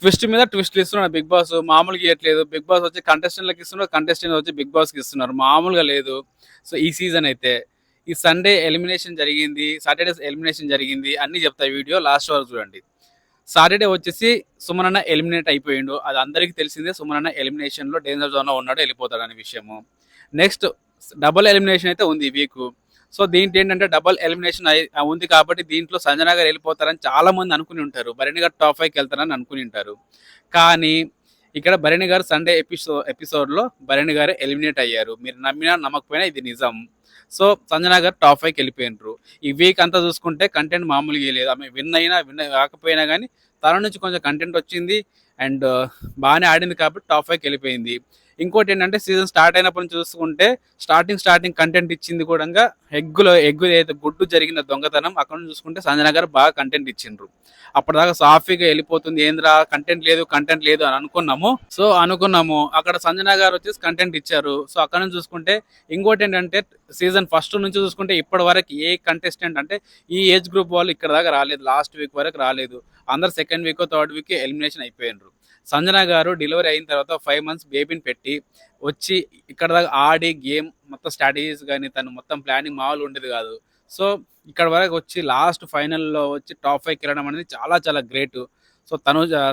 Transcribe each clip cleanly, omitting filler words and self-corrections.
Twist మీద ట్విస్ట్లు ఇస్తున్నాడు బిగ్ బాస్. మామూలుగా ఇవ్వట్లేదు. బిగ్ బాస్ వచ్చి కంటెస్టెంట్లకు ఇస్తున్నారు, కంటెస్టెంట్ వచ్చి బిగ్ బాస్కి ఇస్తున్నారు. మామూలుగా లేదు. సో ఈ సీజన్ అయితే ఈ సండే ఎలిమినేషన్ జరిగింది, సాటర్డే ఎలిమినేషన్ జరిగింది, అన్నీ చెప్తాయి వీడియో లాస్ట్ వరకు చూడండి. సాటర్డే వచ్చేసి సుమనన్న ఎలిమినేట్ అయిపోయిండు. అది అందరికీ తెలిసిందే. సుమనన్న ఎలిమినేషన్లో డేంజర్ జోన్లో ఉన్నాడు, వెళ్ళిపోతాడు అనే విషయము. నెక్స్ట్ డబుల్ ఎలిమినేషన్ అయితే ఉంది ఈ వీక్. సో దీంట్లో ఏంటంటే డబుల్ ఎలిమినేషన్ ఉంది కాబట్టి దీంట్లో సంజన గారు వెళ్ళిపోతారని చాలా మంది అనుకుని ఉంటారు. భరణి గారు టాప్ 5కి వెళ్తారని అనుకుని ఉంటారు. కానీ ఇక్కడ భరణి గారు సండే ఎపిసోడ్లో భరణి గారు ఎలిమినేట్ అయ్యారు. మీరు నమ్మినా నమ్మకపోయినా ఇది నిజం. సో సంజన గారు టాప్ 5కి వెళ్ళిపోయినారు. ఈ వీక్ అంతా చూసుకుంటే కంటెంట్ మామూలుగా లేదు. ఆమె విన్ కాకపోయినా కానీ తన నుంచి కొంచెం కంటెంట్ వచ్చింది అండ్ బాగానే ఆడింది కాబట్టి టాప్ 5కి వెళ్ళిపోయింది. ఇంకోటి ఏంటంటే సీజన్ స్టార్ట్ అయినప్పటి నుంచి చూసుకుంటే స్టార్టింగ్ కంటెంట్ ఇచ్చింది కూడా ఎగ్గు ఏదైతే గుడ్డు జరిగిన దొంగతనం అక్కడ నుంచి చూసుకుంటే సంజన గారు బాగా కంటెంట్ ఇచ్చిండ్రు. అప్పటిదాకా సాఫీగా వెళ్ళిపోతుంది, ఏంద్రా కంటెంట్ లేదు అని అనుకున్నాము. అక్కడ సంజన గారు వచ్చేసి కంటెంట్ ఇచ్చారు. సో అక్కడ నుంచి చూసుకుంటే ఇంకోటి ఏంటంటే సీజన్ ఫస్ట్ నుంచి చూసుకుంటే ఇప్పటి వరకు ఏ కంటెస్టెంట్ అంటే ఈ ఏజ్ గ్రూప్ వాళ్ళు ఇక్కడ దాకా రాలేదు, లాస్ట్ వీక్ వరకు రాలేదు. అందరు second week third week elimination అయిపోయినారు. సంజన గారు డెలివరీ అయిన తర్వాత 5 months బేబీని పెట్టి వచ్చి ఇక్కడ దాకా ఆడి గేమ్ మొత్తం స్ట్రాటజీస్ కానీ తను మొత్తం ప్లానింగ్ మామూలు ఉండేది కాదు. సో ఇక్కడ వరకు వచ్చి లాస్ట్ ఫైనల్లో వచ్చి టాప్ 5కి వెళ్ళడం అనేది చాలా చాలా గ్రేట్. సో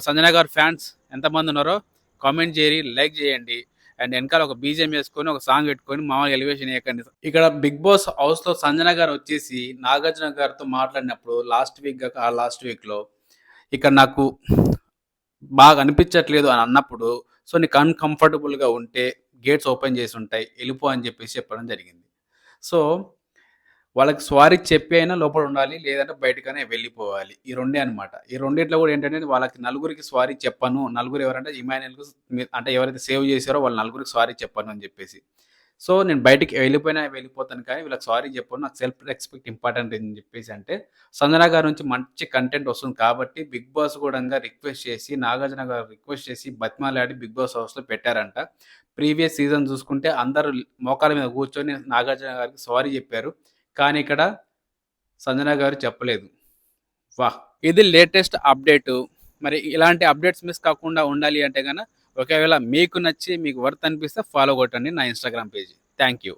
సంజన గారు ఫ్యాన్స్ ఎంతమంది ఉన్నారో కామెంట్ చేయండి, లైక్ చేయండి అండ్ వెనకాల ఒక బీజిఎం వేసుకొని ఒక సాంగ్ పెట్టుకొని మామూలుగా ఎలివేషన్ చేయకండి. ఇక్కడ బిగ్ బాస్ హౌస్లో సంజన గారు వచ్చేసి నాగార్జున గారితో మాట్లాడినప్పుడు లాస్ట్ వీక్లో ఇక్కడ నాకు బాగా అనిపించట్లేదు అని అన్నప్పుడు సో నీకు అన్కంఫర్టబుల్గా ఉంటే గేట్స్ ఓపెన్ చేసి ఉంటాయి, వెళ్ళిపో అని చెప్పేసి చెప్పడం జరిగింది. సో వాళ్ళకి సారీ చెప్పి అయినా లోపల ఉండాలి, లేదంటే బయటకనే వెళ్ళిపోవాలి. ఈ రెండే అనమాట. ఈ రెండిట్లో కూడా ఏంటంటే వాళ్ళకి నలుగురికి సారీ చెప్పను, నలుగురు ఎవరంటే ఇమాన్యుయల్కు అంటే ఎవరైతే సేవ్ చేశారో వాళ్ళ నలుగురికి సారీ చెప్పను అని చెప్పేసి. సో నేను బయటికి వెళ్ళిపోతాను కానీ వీళ్ళకి సారీ చెప్పను, నాకు సెల్ఫ్ రెస్పెక్ట్ ఇంపార్టెంట్ అని చెప్పేసి అంటే సంజన గారి నుంచి మంచి కంటెంట్ వస్తుంది కాబట్టి బిగ్ బాస్ కూడా రిక్వెస్ట్ చేసి నాగార్జున గారు రిక్వెస్ట్ చేసి బతిమాలాడి బిగ్ బాస్ హౌస్లో పెట్టారంట. ప్రీవియస్ సీజన్ చూసుకుంటే అందరూ మోకాల మీద కూర్చొని నాగార్జున గారికి సారీ చెప్పారు, కానీ ఇక్కడ సంజన గారు చెప్పలేదు. వాహ్, ఇది లేటెస్ట్ అప్డేటు. మరి ఇలాంటి అప్డేట్స్ మిస్ కాకుండా ఉండాలి అంటే కనుక ఒకవేళ మీకు నచ్చి మీకు వర్త్ అనిపిస్తే ఫాలో కొట్టండి నా ఇన్స్టాగ్రామ్ పేజీ. Thank you.